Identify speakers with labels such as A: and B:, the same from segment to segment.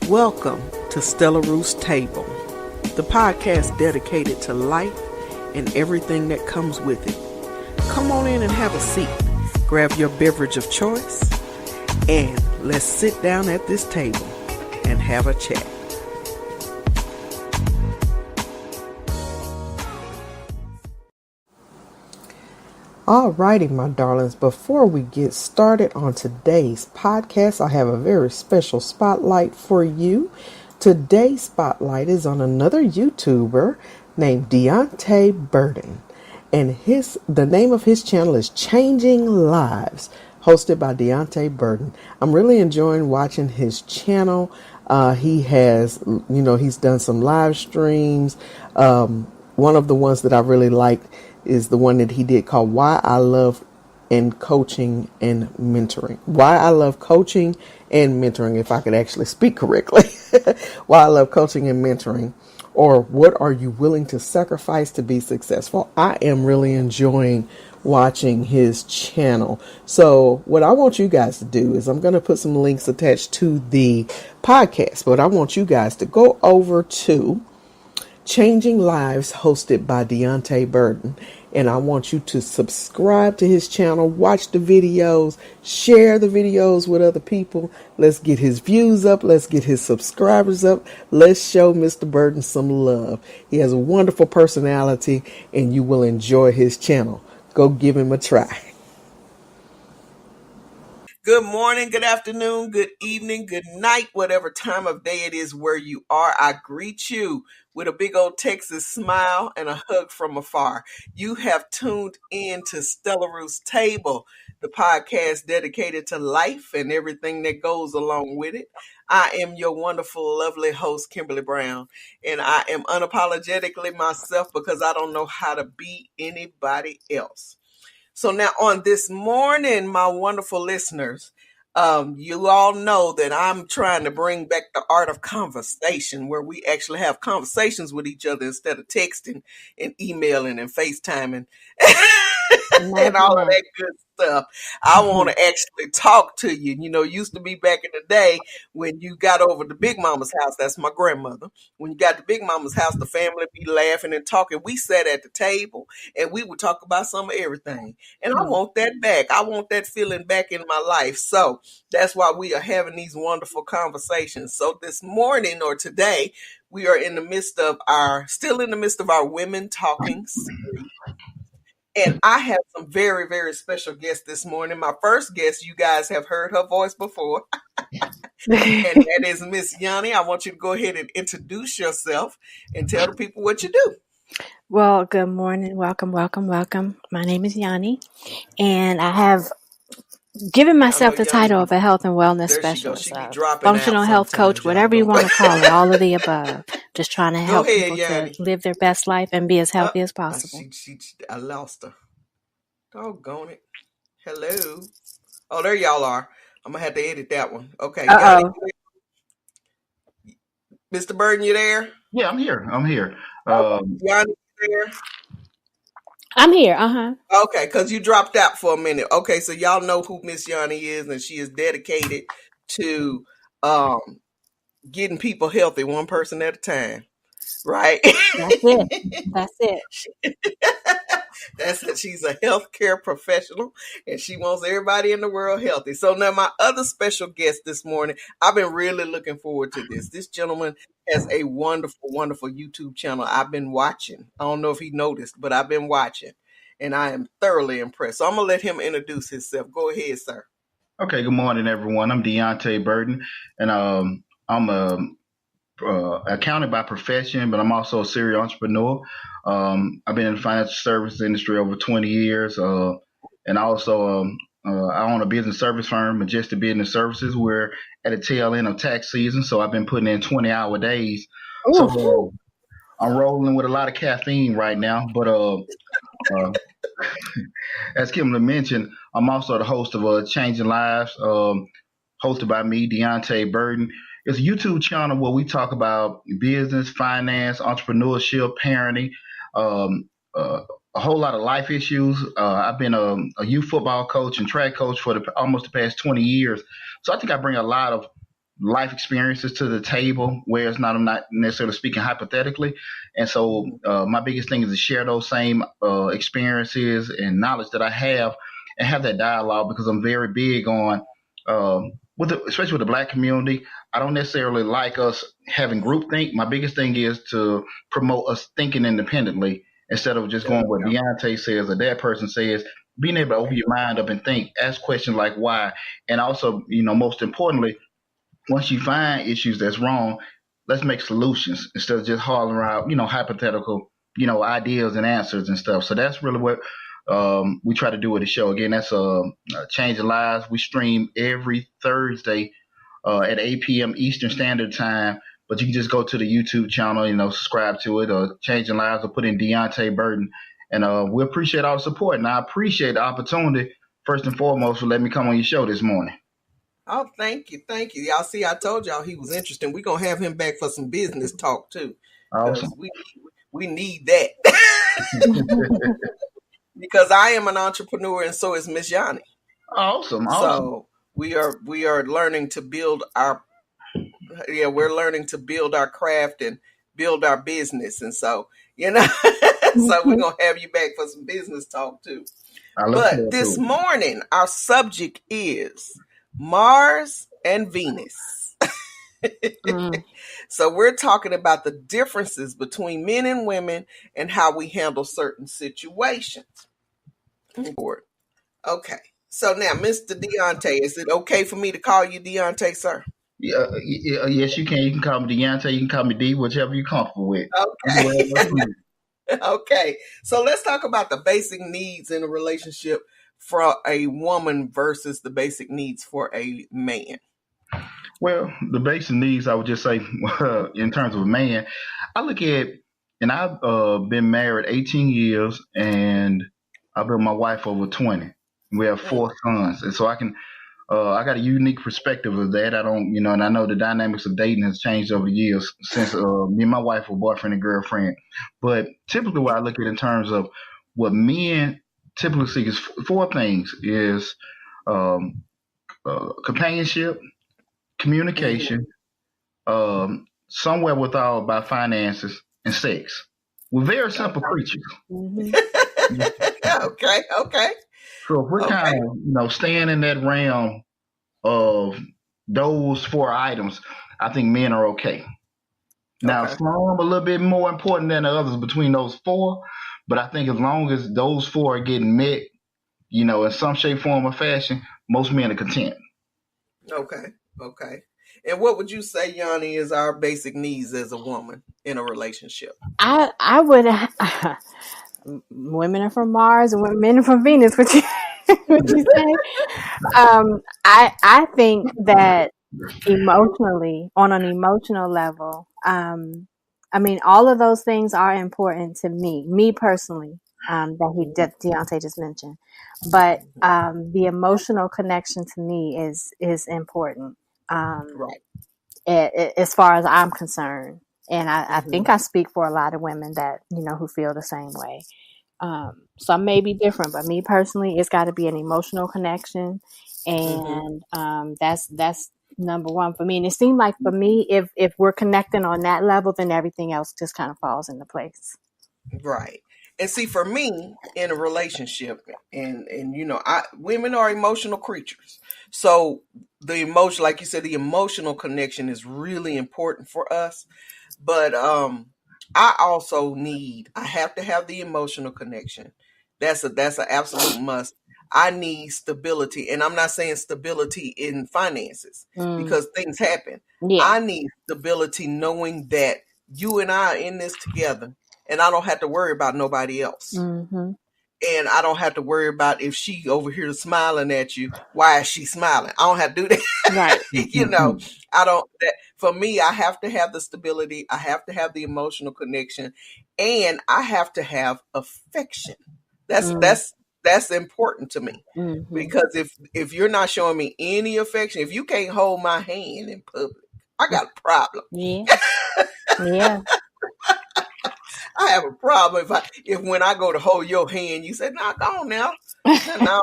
A: Welcome to Stella Root's Table, the podcast dedicated to life and everything that comes with it. Come on in and have a seat, grab your beverage of choice, and let's sit down at this table and have a chat. Alrighty, my darlings, before we get started on today's podcast, I have a very special spotlight for you. Today's spotlight is on another YouTuber named Deontay Burden, and the name of his channel is Changing Lives, hosted by Deontay Burden. I'm really enjoying watching his channel. He has, he's done some live streams. One of the ones that I really liked is the one that he did called Why I Love Coaching and Mentoring. Why I Love Coaching and Mentoring, if I could actually speak correctly. Why I Love Coaching and Mentoring, or What Are You Willing to Sacrifice to Be Successful? I am really enjoying watching his channel. So what I want you guys to do is I'm going to put some links attached to the podcast, but I want you guys to go over to Changing Lives, hosted by Deontay Burden. And I want you to subscribe to his channel, watch the videos, share the videos with other people. Let's get his views up. Let's get his subscribers up. Let's show Mr. Burden some love. He has a wonderful personality and you will enjoy his channel. Go give him a try. Good morning, good afternoon, good evening, good night, whatever time of day it is where you are. I greet you with a big old Texas smile and a hug from afar. You have tuned in to Stella Root's Table, the podcast dedicated to life and everything that goes along with it. I am your wonderful, lovely host, Kimberly Brown, and I am unapologetically myself because I don't know how to be anybody else. So now on this morning, my wonderful listeners, you all know that I'm trying to bring back the art of conversation where we actually have conversations with each other instead of texting and emailing and FaceTiming and all of that good stuff. I want to actually talk to you. Used to be back in the day when you got over to Big Mama's house. That's my grandmother. When you got to Big Mama's house, the family be laughing and talking. We sat at the table and we would talk about some of everything. And I want that back. I want that feeling back in my life. So that's why we are having these wonderful conversations. So this morning or today, we are still in the midst of our Women Talking series. And I have some very, very special guests this morning. My first guest, you guys have heard her voice before. And that is Miss Yanni. I want you to go ahead and introduce yourself and tell the people what you do.
B: Well, good morning. Welcome. My name is Yanni, and I have given myself the title of a health and wellness specialist, functional health coach, whatever you want to call it, all of the above. Just trying to help people to live their best life and be as healthy as possible.
A: I lost her. Doggone it. Hello. Oh, there y'all are. I'm going to have to edit that one. Okay. Mr. Burden, you there?
C: Yeah, I'm here.
A: Yanni, you there?
B: I'm here.
A: Okay, because you dropped out for a minute. Okay, so y'all know who Miss Yanni is, and she is dedicated to getting people healthy one person at a time. Right?
B: That's it.
A: That's it. She's a healthcare professional and she wants everybody in the world healthy. So now my other special guest this morning, I've been really looking forward to this. This gentleman has a wonderful, wonderful YouTube channel I've been watching. I don't know if he noticed, but I've been watching and I am thoroughly impressed. So I'm going to let him introduce himself. Go ahead, sir.
C: Okay, good morning, everyone. I'm Deontay Burden, and I'm accountant by profession, but I'm also a serial entrepreneur. I've been in the financial services industry over 20 years, and also I own a business service firm, Majestic Business Services. We're at the tail end of tax season, so I've been putting in 20-hour days. Ooh. So I'm rolling with a lot of caffeine right now, but as Kimberly mentioned, I'm also the host of Changing Lives, hosted by me, Deontay Burden. It's a YouTube channel where we talk about business, finance, entrepreneurship, parenting, a whole lot of life issues. I've been a youth football coach and track coach for almost the past 20 years. So I think I bring a lot of life experiences to the table, where I'm not necessarily speaking hypothetically. And so my biggest thing is to share those same experiences and knowledge that I have, and have that dialogue, because I'm very big on especially with the Black community. I don't necessarily like us having groupthink. My biggest thing is to promote us thinking independently, instead of just going what Deontay says or that person says. Being able to open your mind up and think, ask questions like why, and also, most importantly, once you find issues that's wrong, let's make solutions instead of just hauling around, hypothetical, ideas and answers and stuff. So that's really what we try to do with the show. Again, that's Changing Lives. We stream every Thursday at 8 p.m. Eastern Standard Time. But you can just go to the YouTube channel, subscribe to it, or Changing Lives, or put in Deontay Burton. And we appreciate all the support. And I appreciate the opportunity, first and foremost, for letting me come on your show this morning.
A: Oh, thank you. Thank you. Y'all see, I told y'all he was interesting. We're going to have him back for some business talk, too.
C: Awesome.
A: We need that. Because I am an entrepreneur, and so is Miss Yanni.
C: Awesome.
A: So we are learning to build we're learning to build our craft and build our business. And so, so we're going to have you back for some business talk, too. But this morning, our subject is Mars and Venus. So we're talking about the differences between men and women and how we handle certain situations. Okay. So now, Mr. Deontay, is it okay for me to call you Deontay, sir?
C: Yes, you can. You can call me Deontay. You can call me D, whichever you're comfortable with.
A: Okay. Okay. So let's talk about the basic needs in a relationship for a woman versus the basic needs for a man.
C: Well, the basic needs, I would just say, in terms of a man, I look at, and I've been married 18 years, and I've been with my wife over 20. We have 4 sons, and so I got a unique perspective of that. I don't, and I know the dynamics of dating has changed over years since me and my wife were boyfriend and girlfriend. But typically, what I look at in terms of what men typically seek is 4 things: is companionship, communication, somewhere withal by finances, and sex. We're very simple creatures.
A: Okay.
C: So if we're kind of, staying in that realm of those 4 items, I think men are okay. Now, some a little bit more important than the others between those 4, but I think as long as those 4 are getting met, in some shape, form, or fashion, most men are content.
A: Okay. And what would you say, Yanni, is our basic needs as a woman in a relationship?
B: I would. Women are from Mars and men are from Venus. Would you say? I think that emotionally, on an emotional level, all of those things are important to me personally. That Deontay just mentioned, but the emotional connection to me is important.
A: Right.
B: As far as I'm concerned. And I think I speak for a lot of women that, who feel the same way. Some may be different, but me personally, it's got to be an emotional connection. And that's number one for me. And it seemed like for me, if we're connecting on that level, then everything else just kind of falls into place.
A: Right. And see, for me, in a relationship, and women are emotional creatures. So the emotion, like you said, the emotional connection is really important for us. But I also I have to have the emotional connection. That's an absolute must. I need stability, and I'm not saying stability in finances because things happen. Yeah. I need stability knowing that you and I are in this together, and I don't have to worry about nobody else. Mm-hmm. And I don't have to worry about if she over here smiling at you, why is she smiling? I don't have to do that. Right. I don't, for me, I have to have the stability. I have to have the emotional connection, and I have to have affection. That's important to me because if you're not showing me any affection, if you can't hold my hand in public, I got a problem.
B: Yeah. Yeah.
A: I have a problem if when I go to hold your hand, you say, "No, go on now." No,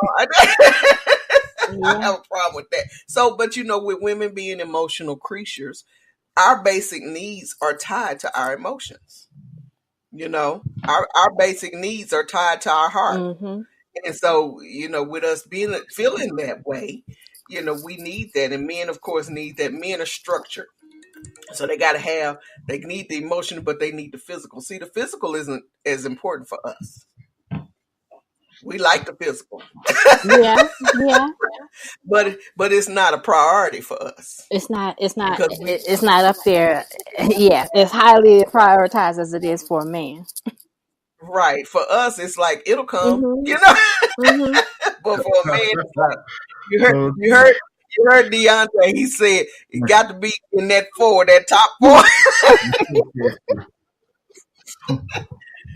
A: I have a problem with that. So, but with women being emotional creatures, our basic needs are tied to our emotions. Our basic needs are tied to our heart.
B: Mm-hmm.
A: And so, with us feeling that way, we need that. And men, of course, need that. Men are structured. So they need the emotion, but they need the physical. See, the physical isn't as important for us. We like the physical.
B: Yeah.
A: But it's not a priority for us.
B: It's not up there. Yeah. It's highly prioritized as it is for a man.
A: Right. For us, it's like it'll come,
B: Mm-hmm.
A: But for a man, you heard Deontay. He said it got to be in that top four.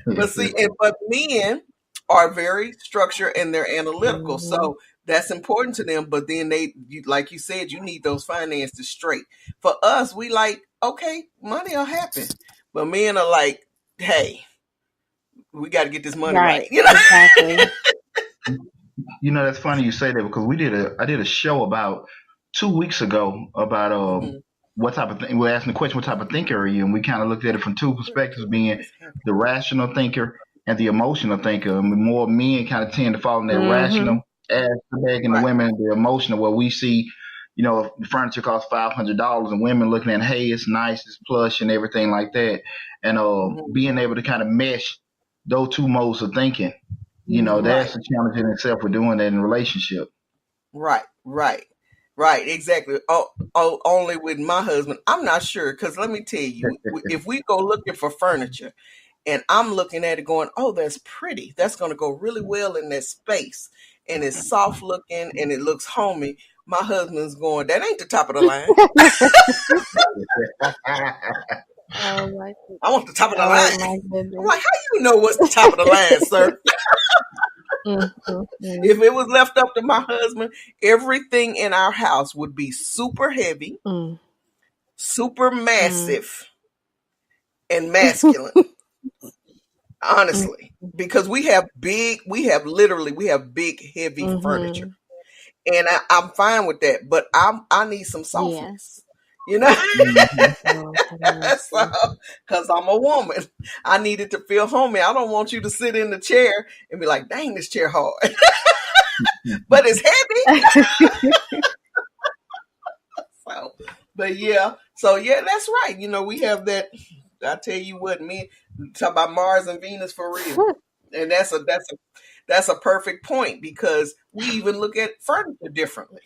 A: But men are very structured and they're analytical. Mm-hmm. So that's important to them. But then like you said, you need those finances straight. For us, we like, okay, money will happen. But men are like, hey, we got to get this money right.
B: Exactly.
C: That's funny you say that, because I did a show about 2 weeks ago about what type of thing. We're asking the question, what type of thinker are you? And we kind of looked at it from two perspectives, being the rational thinker and the emotional thinker. And more men kind of tend to fall in that rational aspect, and the women the emotional, where we see, if the furniture costs $500 and women looking at, hey, it's nice, it's plush and everything like that. And being able to kind of mesh those two modes of thinking, that's a challenge in itself for doing that in a relationship.
A: Right, exactly. Only with my husband, I'm not sure, because let me tell you, if we go looking for furniture and I'm looking at it going, oh, that's pretty, that's going to go really well in that space, and it's soft looking and it looks homey, my husband's going, that ain't the top of the line. I want the top of the line. I'm like, how you know what's the top of the line, sir? If it was left up to my husband, everything in our house would be super heavy, super massive, and masculine. Honestly, because we have big, heavy furniture, and I'm fine with that. But I need some softness. Because I'm a woman, I need it to feel homey. I don't want you to sit in the chair and be like, dang, this chair hard. But it's heavy. So that's right. We have that. I tell you what, me talk about Mars and Venus for real. And that's a perfect point, because we even look at furniture differently.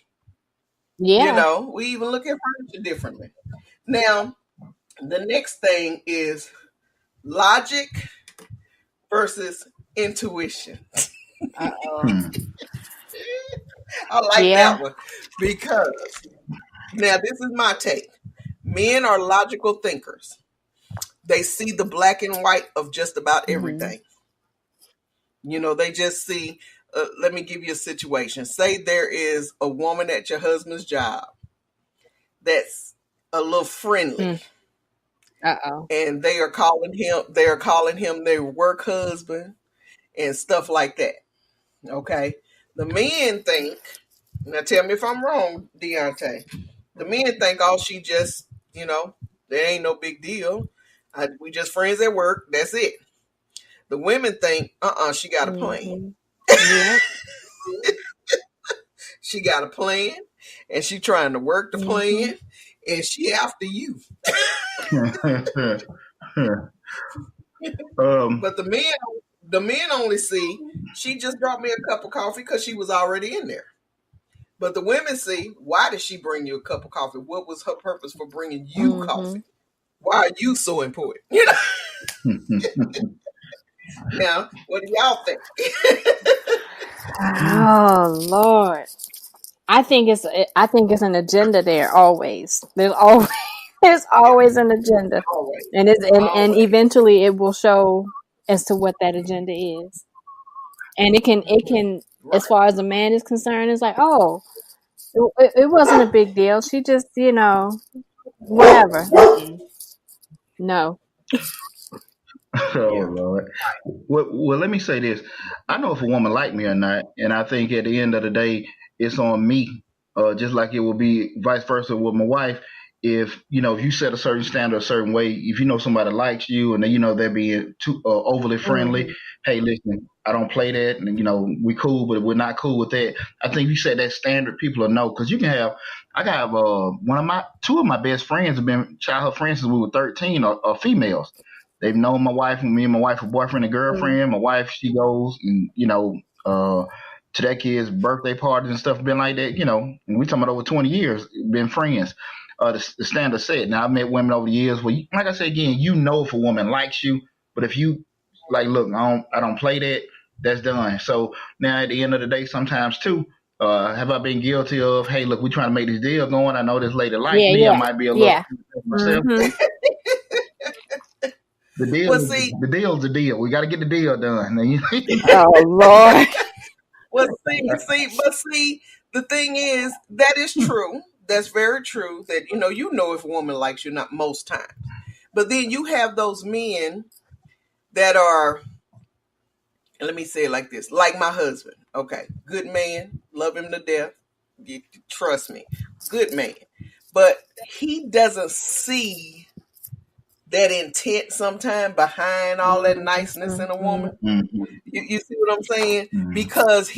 B: Yeah.
A: We even look at furniture differently. Now, the next thing is logic versus intuition. I like that one, because now this is my take. Men are logical thinkers. They see the black and white of just about everything. They just see, let me give you a situation. Say there is a woman at your husband's job that's a little friendly. And they are calling him their work husband and stuff like that. Okay. The men think, now tell me if I'm wrong, Deontay. The men think, oh, she just, there ain't no big deal. We just friends at work. That's it. The women think, she got a plan. She got a plan, and she trying to work the plan, and she after you. But the men only see, she just brought me a cup of coffee because she was already in there. But the women see, why did she bring you a cup of coffee? What was her purpose for bringing you coffee? Why are you so important? Now, what do y'all think?
B: Oh Lord, I think it's an agenda there. Always, there's always an agenda, and and eventually it will show as to what that agenda is. And it can, as far as a man is concerned, it's like, oh, it wasn't a big deal. She just, whatever. No.
C: Oh Lord. Well, let me say this. I know if a woman like me or not, and I think at the end of the day, it's on me. Just like it will be vice versa with my wife. If you set a certain standard a certain way, if you know somebody likes you and they're being too overly friendly, hey, listen, I don't play that, and we cool, but we're not cool with that. I think if you set that standard, people will know. Because I got two of my best friends have been childhood friends since we were 13, are females. They've known my wife, and me and my wife are boyfriend and girlfriend. My wife, she goes and to that kid's birthday parties and stuff, been like that, and we talking about over 20 years, been friends. The standard set. Now, I've met women over the years where, like I said again, if a woman likes you, but if you like, look, I don't play that, that's done. So now at the end of the day, sometimes too, have I been guilty of, hey, look, we're trying to make this deal going. I know this lady like me. I might be a little myself. The deal's the deal. We got to get the deal done.
B: Oh, Lord.
A: Well, see, the thing is, that is true. That's very true. That if a woman likes you, not most times, but then you have those men that are, and let me say it like this, like my husband. Okay, good man, love him to death. You trust me, good man, but he doesn't see that intent sometimes behind all that niceness in a woman. You see what I'm saying? Because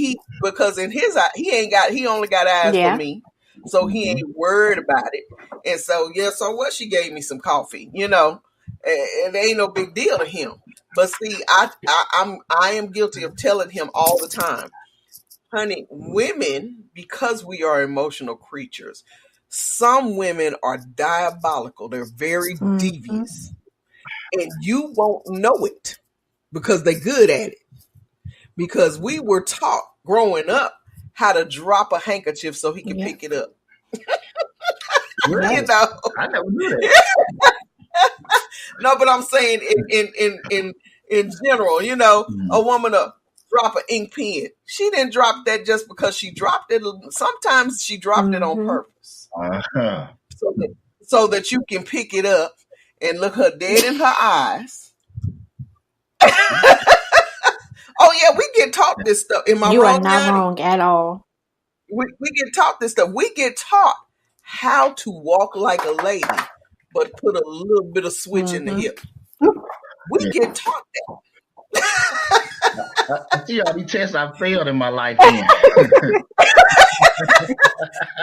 A: in his eye, he only got eyes for me. So he ain't worried about it. And so, so what? She gave me some coffee, it ain't no big deal to him. But see, I am guilty of telling him all the time, honey, women, because we are emotional creatures, some women are diabolical. They're very devious. And you won't know it because they're good at it. Because we were taught growing up how to drop a handkerchief so he can pick it up.
C: I never knew that.
A: No, but I'm saying in general, a woman drop an ink pen. She didn't drop that just because she dropped it. Sometimes she dropped it on purpose. So that you can pick it up and look her dead in her eyes. Oh yeah, we get taught this stuff. Am I wrong?
B: You are not wrong at all.
A: We get taught this stuff. We get taught how to walk like a lady, but put a little bit of switch in the hip. We get taught that.
C: I see all these tests I failed in my life.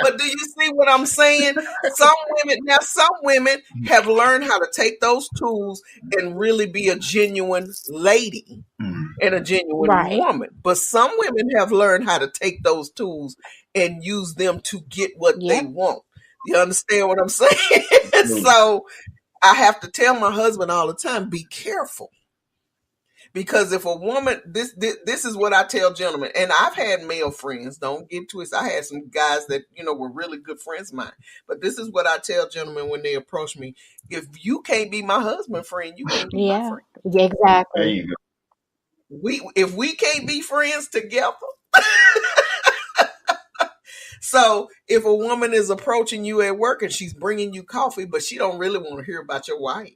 A: But do you see what I'm saying? Some women have learned how to take those tools and really be a genuine lady and a genuine woman. But some women have learned how to take those tools and use them to get what they want. You understand what I'm saying? So I have to tell my husband all the time, be careful. Because if a woman, this is what I tell gentlemen, and I've had male friends, don't get twisted. I had some guys that, were really good friends of mine. But this is what I tell gentlemen when they approach me. If you can't be my husband friend, you can't be my friend.
B: Yeah, exactly.
C: There you go.
A: If we can't be friends together. So if a woman is approaching you at work and she's bringing you coffee, but she don't really want to hear about your wife,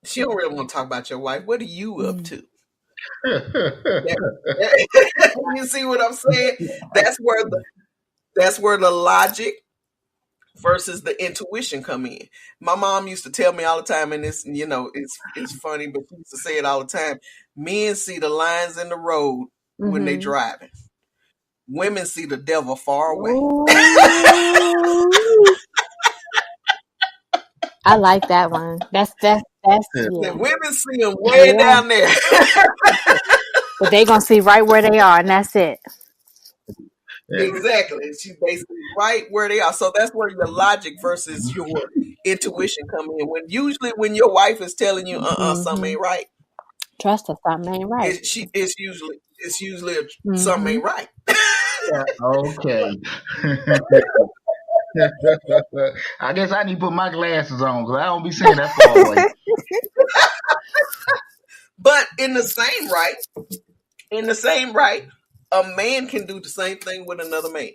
A: she don't really want to talk about your wife. What are you up to? You see what I'm saying? That's where the logic versus the intuition come in. My mom used to tell me all the time, and this, it's funny, but she used to say it all the time. Men see the lines in the road when they driving. Women see the devil far away.
B: I like that one. That's
A: women see them way down there.
B: But they gonna see right where they are, and that's it.
A: Exactly. She's basically right where they are. So that's where your logic versus your intuition come in. When your wife is telling you, something ain't right.
B: Trust her, something ain't right.
A: It's usually something ain't right.
C: Okay. I guess I need to put my glasses on because I don't be seeing that far away.
A: But in the same right, a man can do the same thing with another man.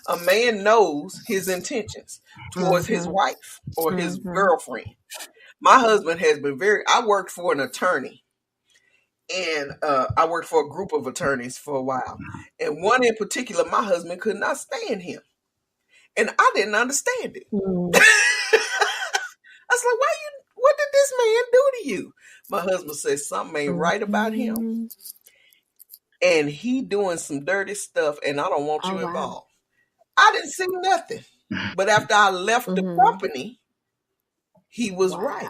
A: A man knows his intentions towards his wife or his girlfriend. My husband has been I worked for an attorney, And I worked for a group of attorneys for a while. And one in particular, my husband could not stand him. And I didn't understand it.
B: Mm.
A: I was like, what did this man do to you? My husband said something ain't right about him. And he doing some dirty stuff, and I don't want you involved. I didn't see nothing. But after I left the company, he was right.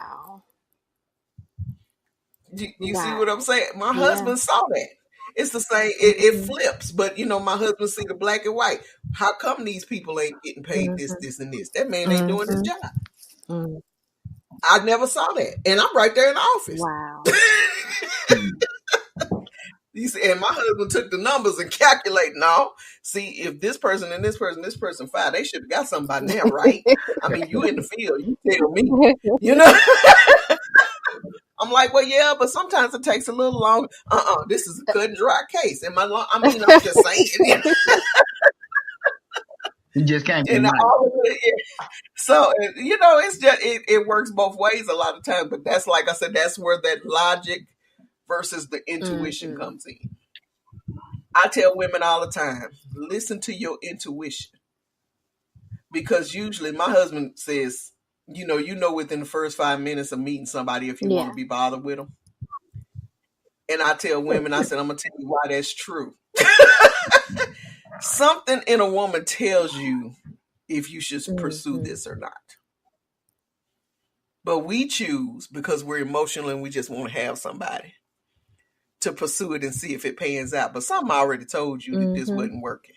A: You see what I'm saying? My husband saw that. It's the same. It flips, but my husband see the black and white. How come these people ain't getting paid this, and this? That man ain't doing his job. I never saw that, and I'm right there in the office.
B: Wow.
A: And my husband took the numbers and calculated. No, see, if this person and this person fired, they should have got something by now, right? I mean, you in the field, you tell me, I'm like, well, yeah, but sometimes it takes a little longer. This is a cut and dry case. I'm just saying.
C: You just can't be
A: So, it's just, it works both ways a lot of times. But that's, like I said, that's where that logic versus the intuition comes in. I tell women all the time, listen to your intuition. Because usually my husband says, you know within the first 5 minutes of meeting somebody if you want to be bothered with them. And I tell women, I said, I'm going to tell you why that's true. Something in a woman tells you if you should pursue this or not. But we choose, because we're emotional and we just want to have somebody, to pursue it and see if it pans out. But something already told you that this wasn't working.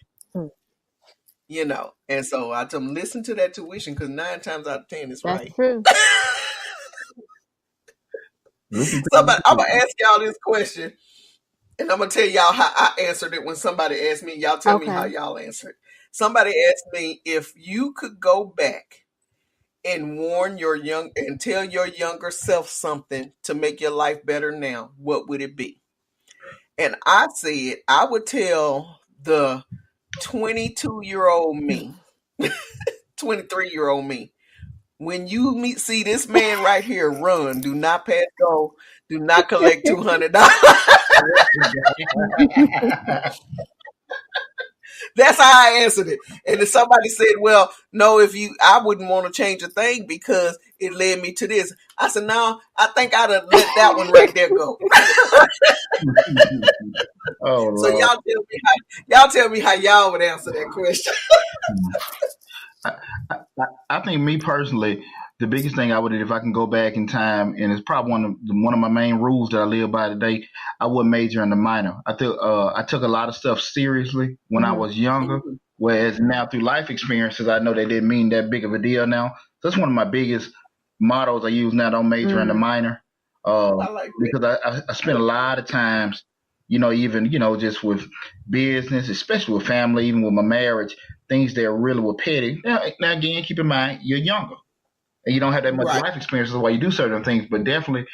A: And so I tell them, listen to that tuition, because 9 times out of 10 it's right.
B: That's true.
A: So I'm going to ask y'all this question, and I'm going to tell y'all how I answered it when somebody asked me. Y'all tell me how y'all answered. Somebody asked me, if you could go back and tell your younger self something to make your life better now, what would it be? And I said, I would tell the 22-year-old me, 23-year-old me, when you see this man right here run, do not pass go, do not collect $200. That's how I answered it. And then somebody said, well, no, I wouldn't want to change a thing because it led me to this. I said, no, I think I'd have let that one right there go.
C: Oh,
A: so y'all tell me how y'all would answer that question.
C: I think me personally, the biggest thing I would do if I can go back in time, and it's probably one of my main rules that I live by today, I would major in the minor. I took a lot of stuff seriously when I was younger, whereas now through life experiences, I know they didn't mean that big of a deal now. So that's one of my biggest mottos I use now, don't major in the minor. Because I spent a lot of times, even, just with business, especially with family, even with my marriage, things that really were petty. Now again, keep in mind, you're younger. And you don't have that much life experience. That's why you do certain things, but definitely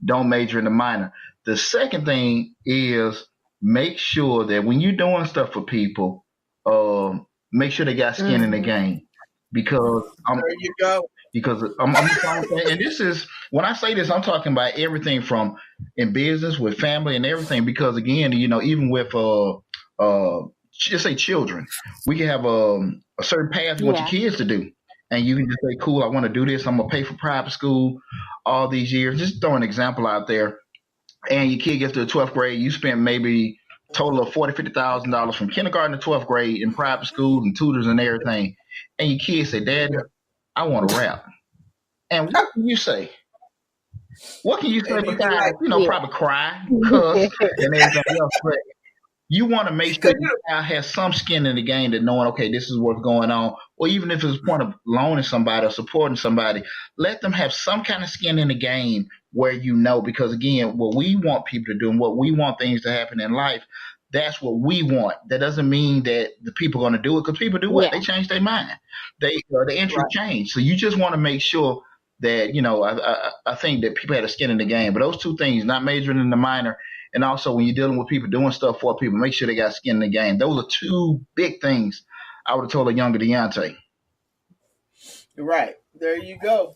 C: don't major in the minor. The second thing is make sure that when you're doing stuff for people, make sure they got skin in the game. Because
A: there you go.
C: Because I'm and this is, when I say this, I'm talking about everything from in business, with family and everything. Because again, even with just say children, we can have a certain path you want your kids to do. And you can just say, cool, I want to do this. I'm going to pay for private school all these years. Just throw an example out there. And your kid gets to the 12th grade. You spent maybe a total of $40,000, $50,000 from kindergarten to 12th grade in private schools and tutors and everything. And your kid say, Dad, I want to rap. And what can you say? What can you say besides, probably cry, cuss, and everything else? But you want to make sure you have some skin in the game, that knowing, okay, this is what's going on. Or even if it's a point of loaning somebody or supporting somebody, let them have some kind of skin in the game where because again, what we want people to do and what we want things to happen in life, that's what we want. That doesn't mean that the people are going to do it, because people do what? They change their mind. The interest change. So you just want to make sure that, I think that people had a skin in the game. But those two things, not majoring in the minor, and also when you're dealing with people, doing stuff for people, make sure they got skin in the game. Those are two big things I would have told a younger Deontay.
A: Right. There you go.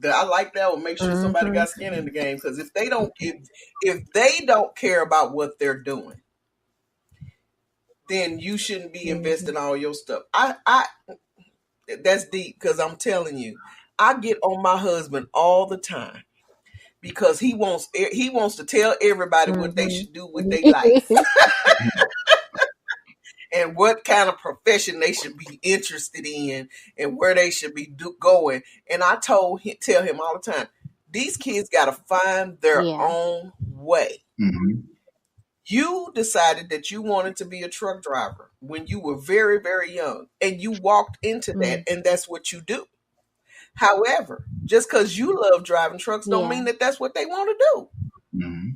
A: I like that one. Make sure somebody got skin in the game, because if they don't care about what they're doing, then you shouldn't be investing all your stuff. That's deep, because I'm telling you, I get on my husband all the time because he wants to tell everybody what they should do with their life. And what kind of profession they should be interested in and where they should be going. And I tell him all the time, these kids got to find their own way.
C: Mm-hmm.
A: You decided that you wanted to be a truck driver when you were very, very young, and you walked into that, and that's what you do. However, just because you love driving trucks don't mean that that's what they want to do.
C: Mm-hmm.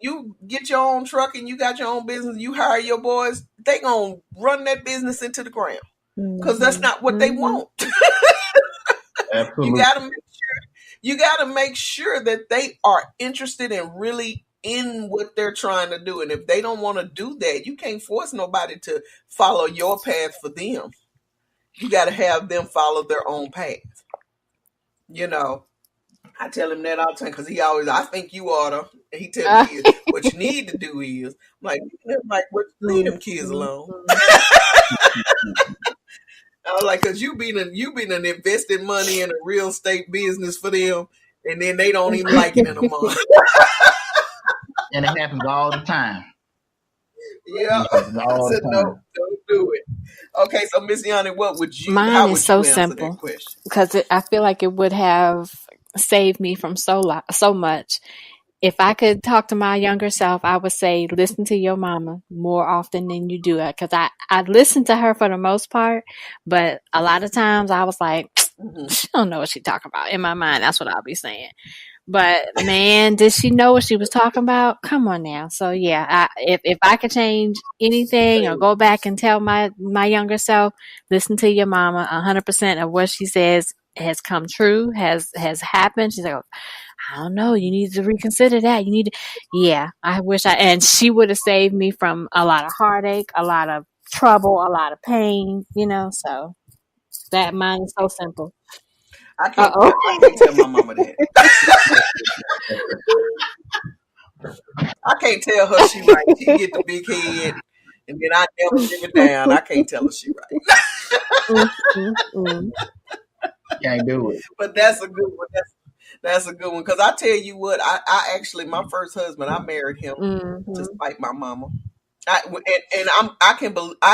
A: You get your own truck and you got your own business. You hire your boys, they gonna run that business into the ground, because that's not what they want.
C: Absolutely.
A: You gotta make sure that they are interested in really in what they're trying to do. And if they don't want to do that, you can't force nobody to follow your path for them. You got to have them follow their own path. You know, I tell him that all the time, because he always, I think you ought to. And he tells me what you need to do is, I'm like, leave them kids alone. I was like, because you been investing money in a real estate business for them, and then they don't even like it in a month.
C: And it happens all the time.
A: Yeah. I said, no, don't do it. Okay, so Miss Yanni, what would you?
B: Mine is so simple, because I feel like it would have saved me from so much. If I could talk to my younger self, I would say, listen to your mama more often than you do it. Because I listened to her for the most part, but a lot of times I was like, she don't know what she's talking about. In my mind, that's what I'll be saying. But man, did she know what she was talking about? Come on now. So yeah, if I could change anything or go back and tell my younger self, listen to your mama. 100% of what she says has come true, has happened. She's like, I don't know, you need to reconsider that. You need to, I wish and she would have saved me from a lot of heartache, a lot of trouble, a lot of pain, so that mine is so simple.
A: I can't tell my mama that. I can't tell her she right. She get the big head, and then I never live it down. I can't tell her she right.
C: Can't do it.
A: But that's a good one. That's a good one, because I tell you what, I actually, my first husband, I married him to spite my mama. I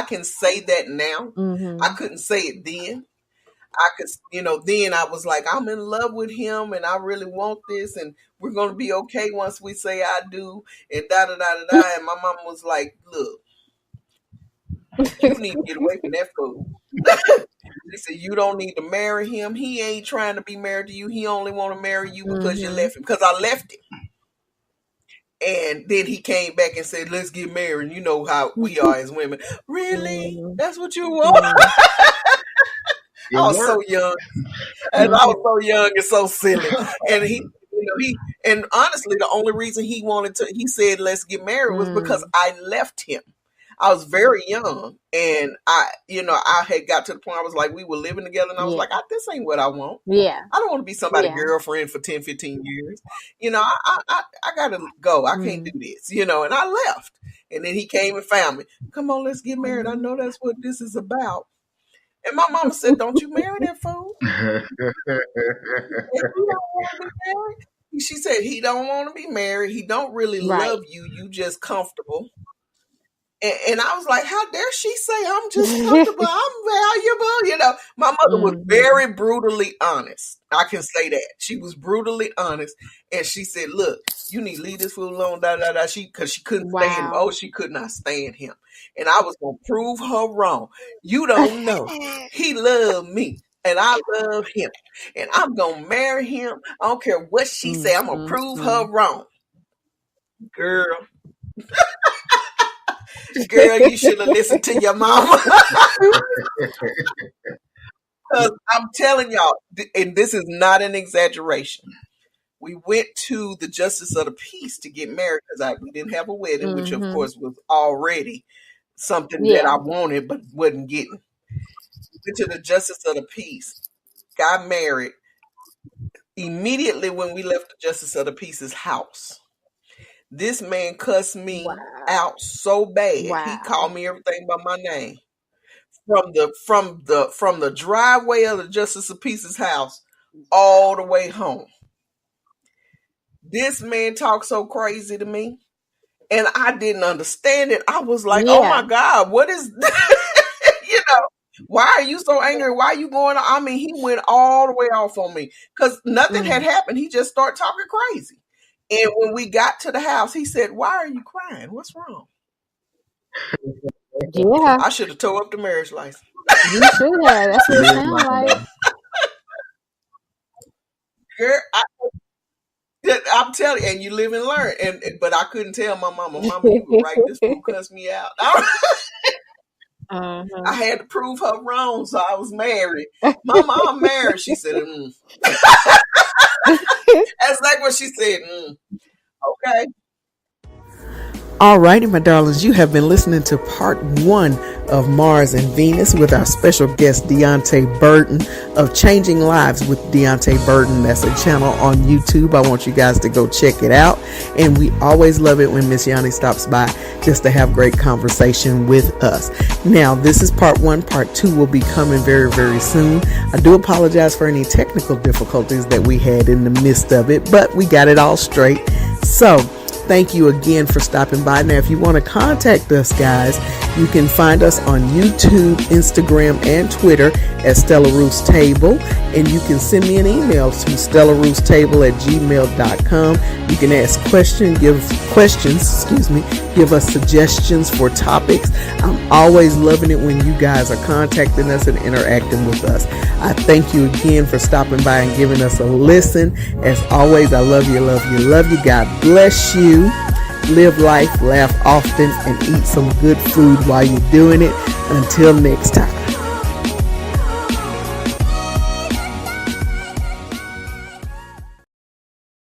A: can say that now. I couldn't say it then. I could, then I was like, I'm in love with him and I really want this, and we're going to be okay once we say I do, and da-da-da-da-da. And my mom was like, look, you need to get away from that fool. She said, you don't need to marry him. He ain't trying to be married to you. He only want to marry you because you left him. Because I left him. And then he came back and said, let's get married. You know how we are as women. Really? That's what you want? I was so young. And I was so young and so silly. And and honestly, the only reason he said, let's get married was because I left him. I was very young, and I had got to the point I was like, we were living together, and I was like, this ain't what I want.
B: Yeah.
A: I don't want to be somebody's girlfriend for 10, 15 years. I got to go. I can't do this, and I left. And then he came and found me. Come on, let's get married. I know that's what this is about. And my mama said, don't you marry that fool. If you don't want to be married. She said, he don't want to be married. He don't really love you. You just comfortable. And I was like, how dare she say I'm just comfortable? I'm valuable. My mother was very brutally honest. I can say that. She was brutally honest. And she said, look, you need to leave this fool alone, because she couldn't stand him. Oh, she could not stand him. And I was going to prove her wrong. You don't know. He loved me. And I love him. And I'm going to marry him. I don't care what she say. I'm going to prove her wrong. Girl. Girl, you should have listened to your mama. I'm telling y'all, and this is not an exaggeration. We went to the Justice of the Peace to get married because we didn't have a wedding, which of course was already something that I wanted but wasn't getting. We went to the Justice of the Peace, got married, immediately when we left the Justice of the Peace's house, this man cussed me out so bad.
B: Wow.
A: He called me everything by my name. From the driveway of the Justice of Peace's house all the way home. This man talked so crazy to me, and I didn't understand it. I was like, oh my God, what is that? Why are you so angry? Why are you going on? I mean, he went all the way off on me because nothing had happened. He just started talking crazy. And when we got to the house, he said, why are you crying? What's wrong?
B: Yeah.
A: I should have tore up the marriage license.
B: You should have. That's what it sounds like.
A: Girl, I'm telling you, and you live and learn. But I couldn't tell my mama. Mama, you were right. This fool cussed me out. I had to prove her wrong, so I was married. Mama, I'm married. She said, That's like what she said. Okay. All righty, my darlings, you have been listening to part 1 of Mars and Venus with our special guest, Deonte Burton of Changing Lives with Deonte Burton. That's a channel on YouTube. I want you guys to go check it out. And we always love it when Miss Yanni stops by just to have great conversation with us. Now, this is part 1. Part 2 will be coming very, very soon. I do apologize for any technical difficulties that we had in the midst of it, but we got it all straight. So, thank you again for stopping by. Now, if you want to contact us, guys, you can find us on YouTube, Instagram, and Twitter at Stella Roof's Table. And you can send me an email to stellaroofstable@gmail.com. You can ask questions, give us suggestions for topics. I'm always loving it when you guys are contacting us and interacting with us. I thank you again for stopping by and giving us a listen. As always, I love you, love you, love you. God bless you. Live life, laugh often, and eat some good food while you're doing it. Until next time.